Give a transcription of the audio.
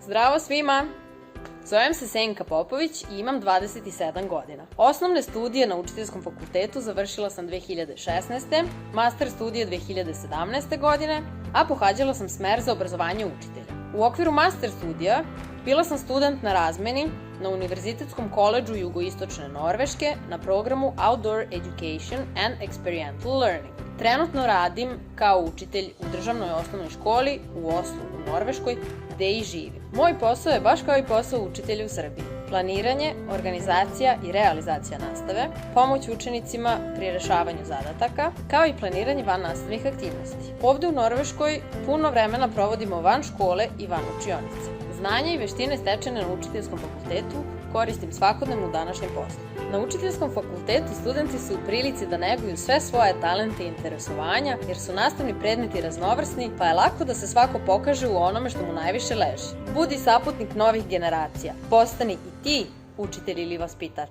Zdravo svima! Zovem se Senka Popović i imam 27 godina. Osnovne studije na Učiteljskom fakultetu završila sam 2016. Master studije 2017. godine, a pohađala sam smer za obrazovanje učitelja. U okviru master studija bila sam student na razmeni na Univerzitetskom koledžu Jugoistočne Norveške na programu Outdoor Education and Experiential Learning. Trenutno radim kao učitelj u državnoj osnovnoj školi u Oslu u Norveškoj, gde i živim. Moj posao je baš kao i posao učitelja u Srbiji. Planiranje, organizacija i realizacija nastave, pomoć učenicima pri rešavanju zadataka, kao i planiranje van nastavnih aktivnosti. Ovde u Norveškoj puno vremena provodimo van škole i van učionice. Znanje i veštine stečene na Učiteljskom fakultetu koristim svakodnevno u današnjem poslu. Na Učiteljskom fakultetu studenti su u prilici da neguju sve svoje talente i interesovanja, jer su nastavni predmeti raznovrsni, pa je lako da se svako pokaže u onome što mu najviše leži. Budi saputnik novih generacija. Postani i ti učitelj ili vaspitač.